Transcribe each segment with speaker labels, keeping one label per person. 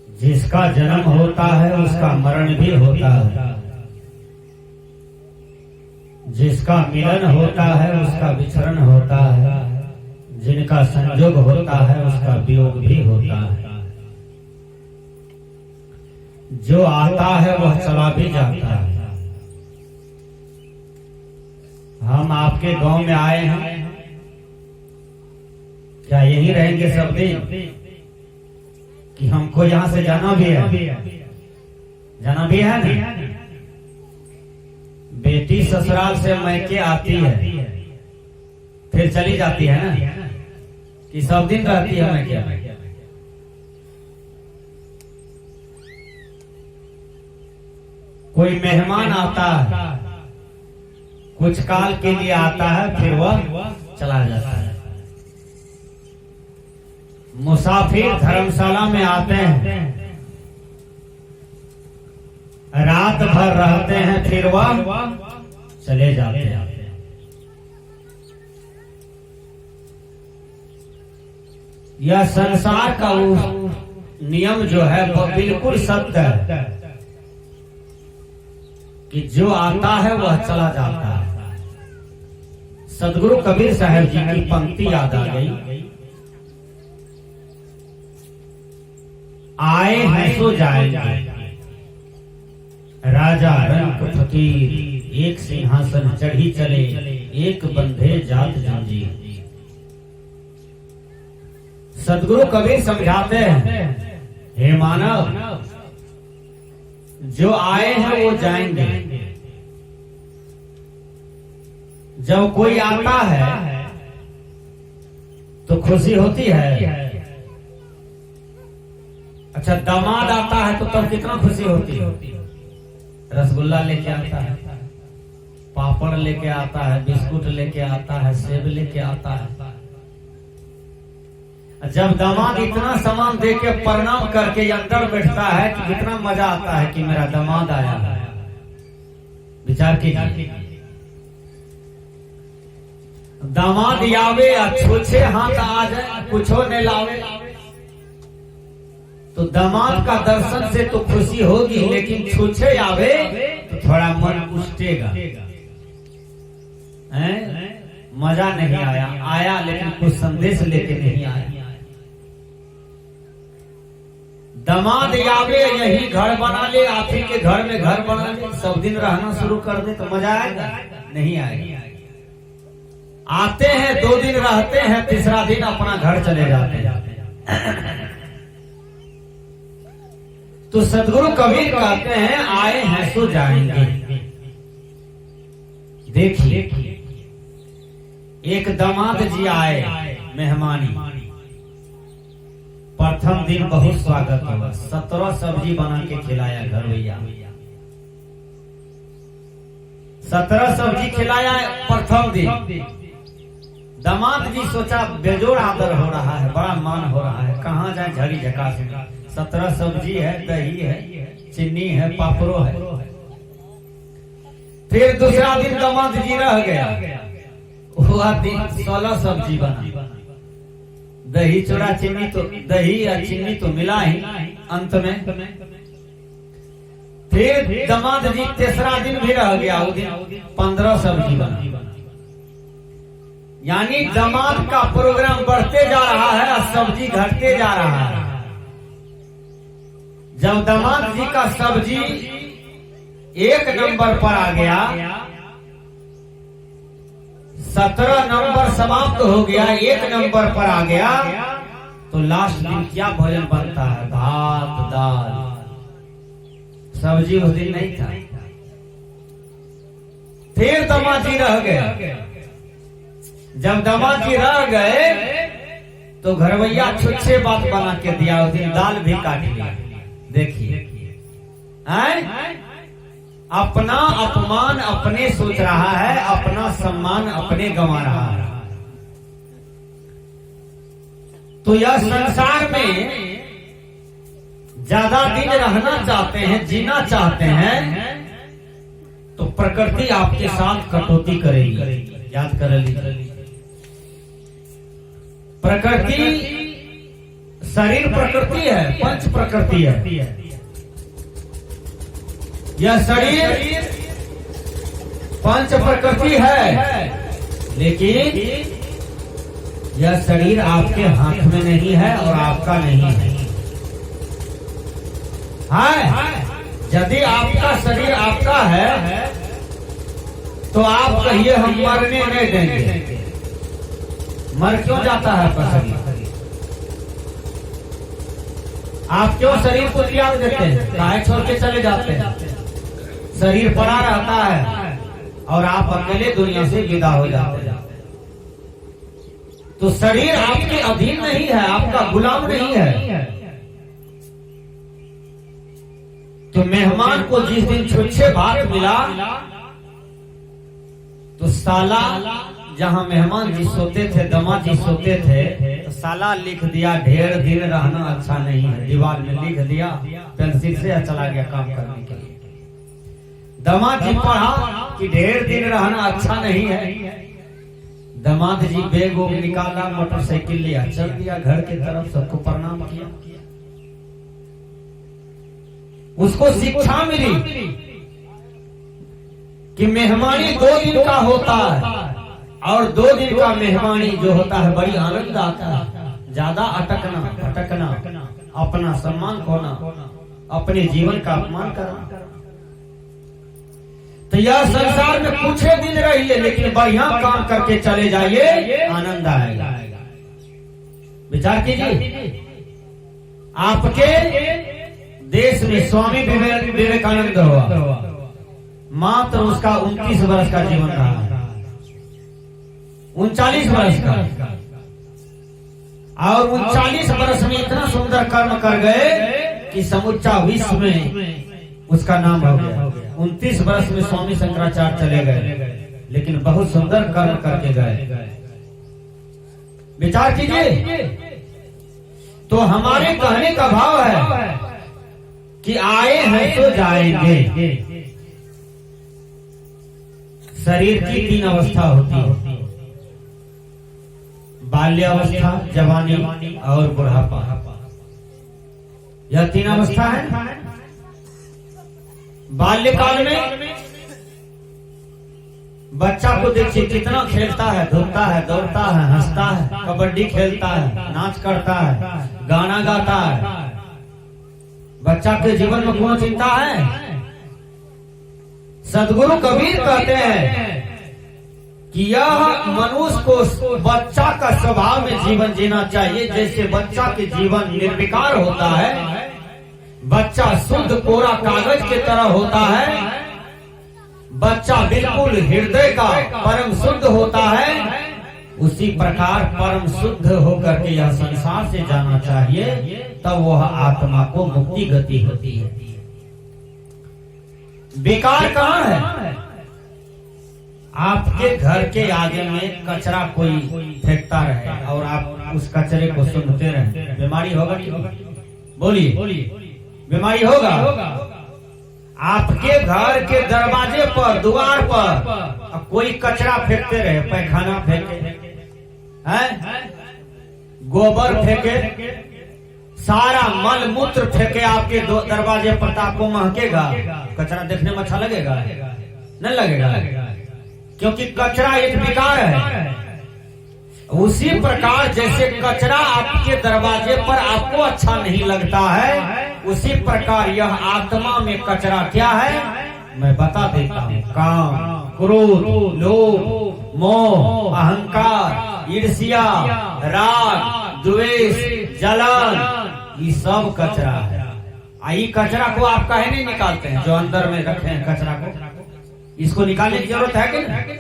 Speaker 1: जिसका जन्म होता है उसका मरण भी होता है, जिसका मिलन होता है उसका विछड़न होता है, जिनका संयोग होता है उसका वियोग भी होता है। जो आता है वह चला भी जाता है। हम आपके गांव में आए हैं, क्या यही रहेंगे सब दिन कि हमको यहां से जाना भी है? जाना भी है ना। बेटी ससुराल से मैके आती है फिर चली जाती है ना, कि सब दिन रहती है मैके? कोई मेहमान आता है, कुछ काल के लिए आता है, फिर वह चला जाता है। मुसाफिर धर्मशाला में आते हैं, रात भर रहते हैं, फिर वह चले जाते हैं। यह संसार का नियम जो है वह बिल्कुल सत्य है कि जो आता है वह चला जाता है। सदगुरु कबीर साहब जी की पंक्ति याद आ गई, आए हैं सो जाएंगे, राजा रंक फकीर एक सिंहासन चढ़ी चले, एक बंधे जात जंजीर। सदगुरु कबीर समझाते हैं, हे मानव, जो आए हैं वो जाएंगे। जब कोई आता है तो खुशी होती है। अच्छा, दामाद आता है तो तब कितना खुशी होती है? रसगुल्ला लेके आता है, पापड़ लेके आता है, बिस्कुट लेके आता है, सेब लेके आता है। जब दामाद इतना सामान दे के प्रणाम करके अंदर बैठता है कि कितना मजा आता है कि मेरा दामाद आया। विचार कीजिए, दामाद आवे छूछे हाथ आ जाए, कुछो नहीं लावे, तो दामाद का दर्शन से तो खुशी होगी, लेकिन छूछे आवे तो थोड़ा मन उछटेगा। मजा नहीं आया, आया लेकिन कुछ संदेश लेके नहीं आया। दामाद आवे यही घर बना ले, आप ही के घर में घर बना ले, सब दिन रहना शुरू कर दे तो मजा आएगा? नहीं आएगा। आते हैं, 2 दिन रहते हैं, तीसरा दिन अपना घर चले जाते हैं। तो सदगुरु कबीर कहते हैं, आए हैं सो जाएंगे। देखिए, एक दामाद जी आए मेहमानी, प्रथम दिन बहुत स्वागत हुआ, 17 सब्जी बना के खिलाया घर भैया, 17 सब्जी खिलाया प्रथम दिन। दामाद जी सोचा बेजोड़ आदर हो रहा है, बड़ा मान हो रहा है, कहाँ जाए झड़ी झका से। 17 सब्जी है, दही है, चीनी है, पापड़ो है। फिर दूसरा दिन दामाद जी रह गया, हुआ दिन 16 सब्जी बना, दही चूड़ा चीनी, तो दही या चीनी तो मिला ही अंत में। फिर दामाद जी तीसरा दिन भी रह गया, उस दिन 15 सब्जी बना। यानी दामाद का प्रोग्राम बढ़ते जा रहा है और सब्जी घटते जा रहा है। जब दामाद जी का सब्जी 1 नंबर पर आ गया, 17 नंबर समाप्त हो गया, 1 नंबर पर आ गया, तो लास्ट दिन क्या भोजन बनता है? भात दाल, सब्जी उस दिन नहीं था। फिर दामाद जी रह गए। जब दामाद जी रह गए तो घरवैया छुच्छे बात बना के दिया, उस दिन दाल भी काट लिया। देखिए, अपना अपमान अपने सोच रहा है, अपना सम्मान अपने गंवा रहा है। तो यह संसार में ज्यादा दिन रहना चाहते हैं, जीना चाहते हैं, तो प्रकृति आपके साथ कटौती करेगी। याद कर लीजिए, प्रकृति शरीर प्रकृति है, पंच प्रकृति है। यह शरीर पंच प्रकृति है, लेकिन यह शरीर आपके हाथ में नहीं है और आपका नहीं है। यदि आपका शरीर आपका है तो आप कहिए हम मरने नहीं देंगे। मर क्यों जाता है आपका शरीर? आप क्यों शरीर को त्याग देते हैं? काहे छोड़ के चले जाते हैं? शरीर पड़ा रहता है और आप अकेले दुनिया से विदा हो जाते हैं। तो शरीर आपके अधीन नहीं है, आपका गुलाम नहीं है। तो मेहमान को जिस दिन छुच्छे भात मिला तो साला जहां मेहमान जी सोते थे, दामाद जी सोते थे, तो साला लिख दिया ढेर दिन रहना अच्छा नहीं है। दीवार में लिख दिया पेंसिल से, चला गया काम करने के लिए। दामाद जी पढ़ा कि ढेर दिन रहना अच्छा नहीं है। दामाद जी बैग वोग निकाला, मोटरसाइकिल लिया, चल दिया घर की तरफ, सबको प्रणाम किया। उसको शिक्षा मिली कि मेहमानी 2 दिन का होता है और 2 दिन का मेहमानी जो होता है बड़ी आनंद आता है। ज्यादा अटकना भटकना, अपना सम्मान खोना, अपने जीवन का अपमान करना। तो यह संसार में कुछ दिन रहिए, लेकिन बढ़िया काम करके चले जाइए, आनंद आएगा। विचार कीजिए, आपके देश में स्वामी विवेकानंद हुआ, मात्र उसका 29 वर्ष का जीवन रहा है, 39 वर्ष का, और 39 वर्ष में इतना सुंदर कर्म कर गए कि समूचा विश्व में उसका नाम हो गया। 29 वर्ष में स्वामी शंकराचार्य चले गए, लेकिन बहुत सुंदर कर्म करके गए। विचार कीजिए। तो हमारे कहने का भाव है कि आए हैं तो जाएंगे। शरीर की 3 अवस्था होती है, बाल्यावस्था, जवानी और बुढ़ापा। यह 3 अवस्था है। बाल्यकाल में बच्चा को देखिए कितना खेलता है, धूपता है, दौड़ता है, हंसता है, कबड्डी खेलता है, नाच करता है, गाना गाता है। बच्चा के जीवन में कौन चिंता है? सदगुरु कबीर कहते हैं कि यह मनुष्य को बच्चा का स्वभाव में जीवन जीना चाहिए। जैसे बच्चा के जीवन निर्विकार होता है, बच्चा शुद्ध कोरा कागज की तरह होता है, बच्चा बिल्कुल हृदय का परम शुद्ध होता है, उसी प्रकार परम शुद्ध होकर के यह संसार से जाना चाहिए, तब वह आत्मा को मुक्ति गति होती है। बेकार कहाँ है? आपके घर के आगे में कचरा कोई फेंकता रहे और आप उस कचरे को सुनते रहे, बीमारी होगा नहीं? बोलिए, बीमारी होगा। आपके घर के दरवाजे पर, द्वार पर कोई कचरा फेंकते रहे, पैखाना फेंके, गोबर फेंके, सारा मल मूत्र फेंके आपके दरवाजे पर, तो आपको महकेगा? कचरा देखने में अच्छा लगेगा? नहीं लगेगा, क्योंकि कचरा एक विकार है। उसी प्रकार जैसे कचरा आपके दरवाजे पर आपको अच्छा नहीं लगता है, उसी प्रकार यह आत्मा में कचरा क्या है मैं बता देता हूँ। काम, क्रोध, लोभ, मोह, अहंकार, ईर्ष्या, राग, द्वेष, जलन, ये सब कचरा है। ये कचरा को आप काहे नहीं निकालते हैं? जो अंदर में रखे हैं कचरा को, इसको निकालने की जरूरत है कि नहीं?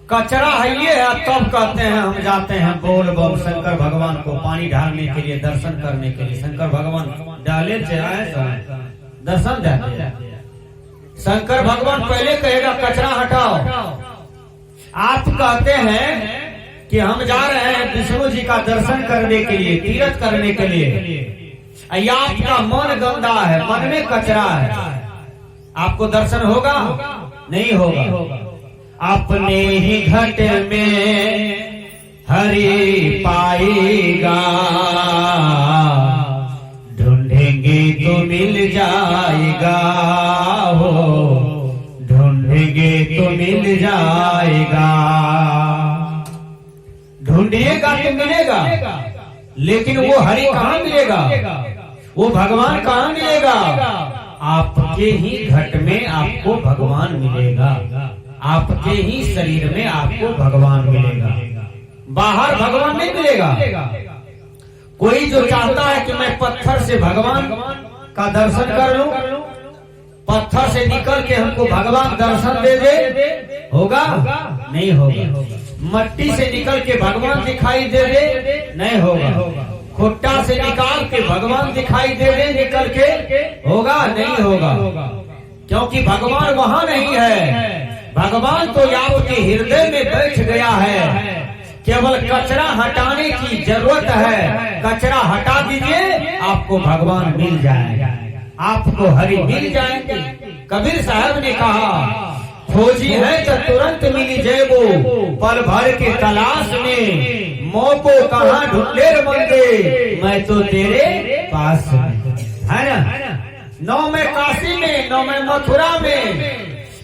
Speaker 1: कचरा है ये है, तब कहते हैं हम जाते हैं बोल बम शंकर भगवान को पानी ढालने के लिए, दर्शन करने के लिए। शंकर भगवान डाले चढ़ाए दर्शन देते। शंकर भगवान पहले कहेगा कचरा हटाओ। आप कहते हैं कि हम जा रहे हैं विष्णु जी का दर्शन करने के लिए, तीर्थ करने के लिए। आपका मन गंदा है, मन में कचरा है, आपको दर्शन होगा? नहीं होगा। अपने ही घट में हरि पाएगा, ढूंढेंगे तो मिल जाएगा हो, ढूंढेंगे तो मिल जाएगा। ढूंढिएगा तो मिलेगा, लेकिन वो हरि कहाँ मिलेगा, वो भगवान कहाँ मिलेगा? आपके ही घट में आपको भगवान मिलेगा, आपके ही शरीर में आपको भगवान मिलेगा, बाहर भगवान नहीं मिलेगा। कोई जो चाहता है कि मैं पत्थर से भगवान का दर्शन कर लूं, पत्थर से निकल के हमको भगवान दर्शन दे दे, होगा? नहीं होगा। मट्टी से निकल के भगवान दिखाई दे दे, नहीं होगा। खुट्टा से निकाल के भगवान दिखाई दे दे निकल के, होगा? नहीं होगा। क्योंकि भगवान वहाँ नहीं है, भगवान तो आपके हृदय में बैठ गया है। केवल कचरा हटाने की जरूरत है, कचरा हटा दीजिए, आपको भगवान मिल जाएगा, आपको हरि मिल जाएंगे। कबीर साहब ने कहा, खोजी है तो तुरंत मिली जेबो, पल भर के तलाश में मोको कहाँ ढूंढे बंदे, मैं तो तेरे पास है ना। नौ में काशी में, नौ में मथुरा में,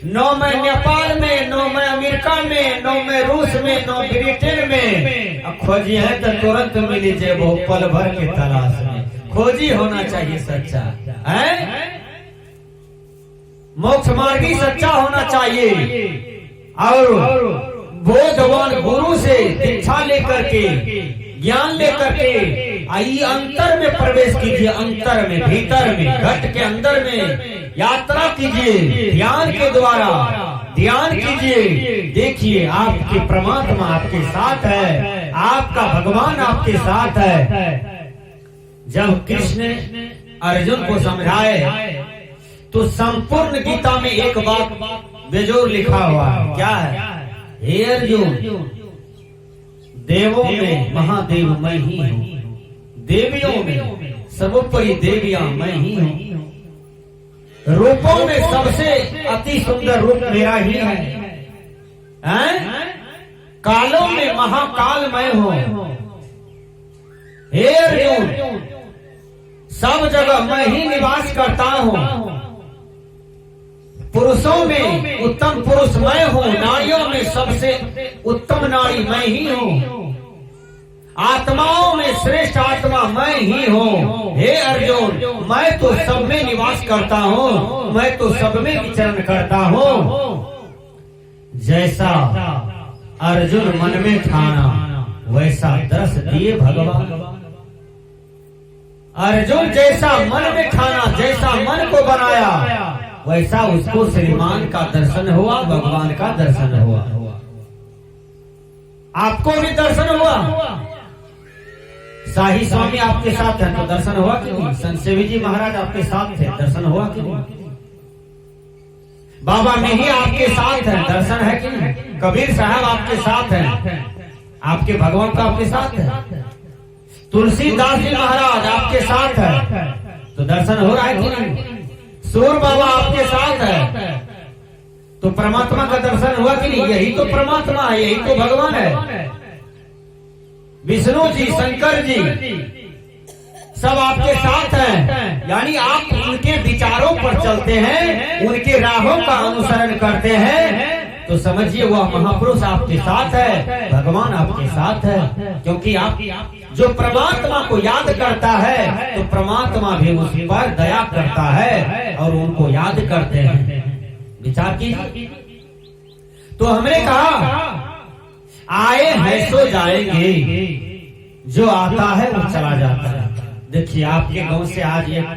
Speaker 1: नौ में नेपाल में, नौ में अमेरिका में, नौ में रूस में, नौ ब्रिटेन में। अब खोजी है तो तुरंत मिली जेबो, पल भर के तलाश में। खोजी होना चाहिए सच्चा, है मोक्ष मार्गी सच्चा होना चाहिए। और बोधवान गुरु से दीक्षा लेकर के, ज्ञान लेकर के आई अंतर में प्रवेश कीजिए, अंतर में, भीतर में, घट के अंदर में यात्रा कीजिए, ध्यान के द्वारा ध्यान कीजिए। देखिए आपके परमात्मा आपके साथ है, आपका भगवान आपके साथ है। जब कृष्ण अर्जुन को समझाए तो संपूर्ण गीता में एक बात बेजोर लिखा हुआ है, क्या है? हे अर्जुन, देवों में महादेव मैं ही हूँ, देवियों में सर्वोपरि देवियां मैं ही हूँ, रूपों में सबसे अति सुंदर रूप मेरा ही है? कालों में महाकाल मैं हूँ। हे अर्जुन, सब जगह मैं ही निवास करता हूँ। पुरुषों में उत्तम पुरुष मैं हूँ, नारियों में सबसे उत्तम नारी मैं ही हूँ, आत्माओं में श्रेष्ठ आत्मा मैं ही हूँ। हे अर्जुन, मैं तो सब में निवास करता हूँ, मैं तो सब में विचरण करता हूँ। जैसा अर्जुन मन में ठाना वैसा दर्श दिए भगवान। अर्जुन जैसा मन में ठाना, जैसा मन को बनाया, वैसा उसको श्रीमान का दर्शन हुआ, भगवान का दर्शन हुआ। आपको भी दर्शन हुआ। शाही स्वामी आपके साथ है तो दर्शन हुआ कि नहीं? संत सेवी जी महाराज आपके साथ थे, दर्शन हुआ कि नहीं? बाबा में ही आपके साथ है, दर्शन है कि नहीं? कबीर साहब आपके साथ है, आपके भगवान का आपके साथ है। तुलसीदास जी महाराज आपके साथ है तो दर्शन हो रहा है कि नहीं? सूर बाबा आपके साथ है तो परमात्मा का दर्शन हुआ कि नहीं? यही तो परमात्मा है, यही तो भगवान है। विष्णु जी, शंकर जी सब आपके साथ हैं, यानी आप उनके विचारों पर चलते हैं, उनके राहों का अनुसरण करते हैं, तो समझिए वह महापुरुष आपके साथ है, भगवान आपके साथ है। क्योंकि आप जो परमात्मा को याद करता है तो परमात्मा भी उस पर दया करता है और उनको याद करते हैं। विचार कीजिए। तो हमने कहा आए हैं सो जाएंगे, जो आता है वो चला जाता है। देखिए आपके गांव से आज एक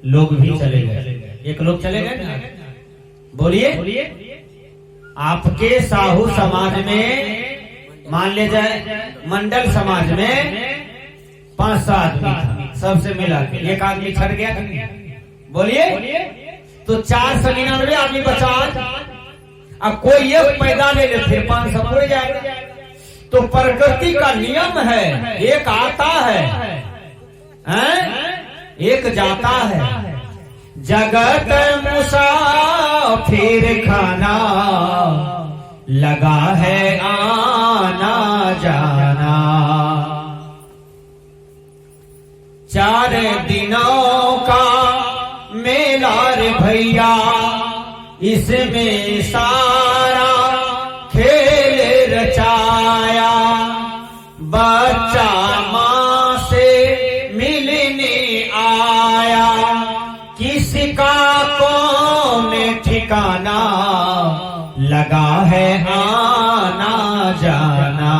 Speaker 1: लोग भी चले गए, एक लोग चले गए ना, बोलिए। आपके साहू समाज में मान ले जाए, मंडल समाज में 500 आदमी था, सबसे मिला के एक आदमी छट गया, बोलिए, तो 499 आदमी बचा। अब कोई एक पैदा ले ले फिर 500 पूरे जाएगा। तो प्रकृति का नियम है, एक आता है, एक जाता है। जगत मुसाफिर खाना लगा है आना जाना। 4 दिनों का मेला रे भैया, इसमें सारा खेल रचाया। बच्चा माँ से मिलने आया, किसका कौन ठिकाना, लगा है आना जाना।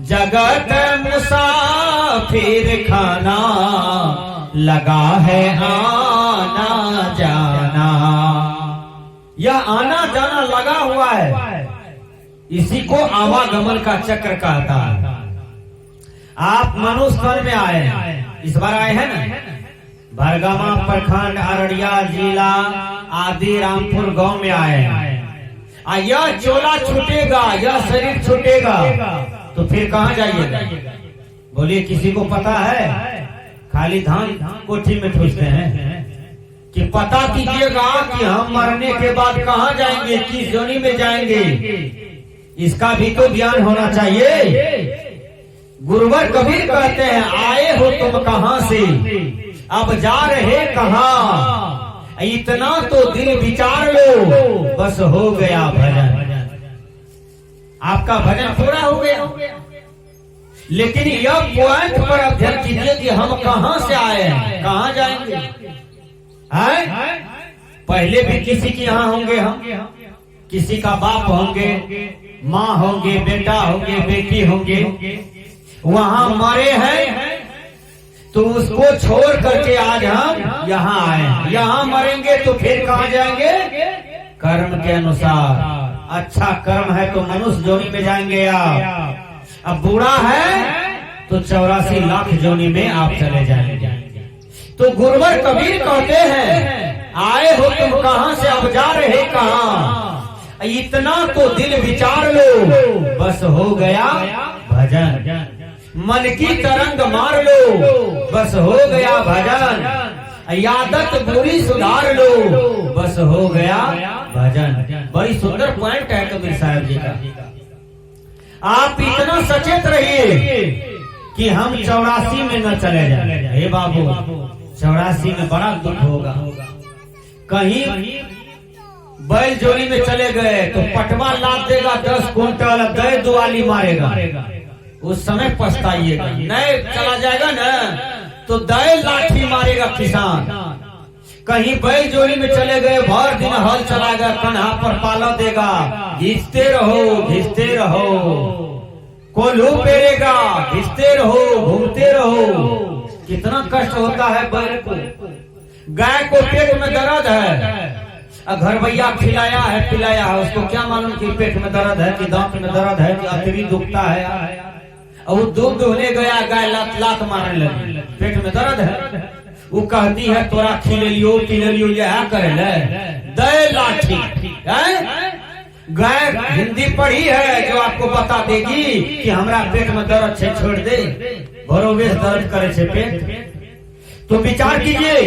Speaker 1: जगत मुसाफिर खाना, लगा है आना जाना। यह आना जाना लगा हुआ है, इसी को आवागमन का चक्र कहता है। आप मनुष्य तन में आए हैं, इस बार आए हैं ना। भरगामा प्रखंड अररिया जिला आदि रामपुर गांव में आए हैं। यह चोला छूटेगा, यह शरीर छूटेगा तो फिर कहाँ जाइएगा? बोलिए, किसी को पता है? खाली धान कोठी में ठूसते हैं कि पता कीजिएगा कि हम मरने के बाद कहाँ जाएंगे, किस जोनी में जाएंगे, इसका भी तो ज्ञान होना चाहिए। गुरुवर कबीर कहते हैं, आए हो तुम कहाँ से, अब जा रहे कहाँ, इतना तो दिल विचार लो, बस हो गया भजन। आपका भजन पूरा हो गया, लेकिन यह पॉइंट पर अध्ययन कीजिए कि हम कहाँ से आए हैं, कहाँ जाएंगे। है? पहले भी किसी के यहाँ होंगे, हम किसी का बाप होंगे, माँ होंगे, बेटा होंगे, बेटी होंगे, वहाँ मरे हैं तो उसको छोड़ करके आज हम यहाँ आए। यहाँ मरेंगे तो फिर कहाँ जाएंगे? कर्म के अनुसार। अच्छा कर्म है तो मनुष्य जोनी में जाएंगे आप, अब बुरा है तो 84 लाख जोनी में आप चले जाएंगे। तो गुरुवर कबीर कहते हैं, आए हो तुम कहाँ से, अब जा रहे कहाँ, इतना तो दिल विचार लो, बस हो गया भजन। मन की तरंग मार लो, बस हो गया भजन। यादत बुरी सुधार लो, बस हो गया भजन। बड़ी सुंदर पॉइंट है कबीर साहब जी का। आप इतना सचेत रहिए कि हम 84 में न चले जाए। हे बाबू, 84 में बड़ा दुख होगा। कहीं बैल जोड़ी में चले गए तो पटवा लाद देगा 10 क्विंटल, गए दुआली मारेगा, उस समय पछताइएगा। नहीं चला जाएगा ना तो दय लाठी मारेगा किसान। कहीं बैल जोड़ी में चले गए, भर दिन हल चलाएगा, कन्हा पर पाला देगा, घिसते रहो घिसते रहो, कोल्हू पेरेगा, घिसते रहो घूमते रहो। कितना कष्ट होता है बैल को। गाय को पेट में दर्द है, घर भैया खिलाया है पिलाया है, उसको क्या मालूम कि पेट में दर्द है कि दांत में दर्द है कि अतरी दुखता है। और वो दूध दुहने गया, गाय लात लात मारने लगी, पेट में दर्द है। वो कहती है तोरा खिले लियो यह करे दे लाठी। गाय हिंदी पढ़ी है जो आपको बता देगी कि हमरा पेट में दर्द है, छोड़ दे, भरोवेश दर्द करे छे पेट। तो विचार कीजिए।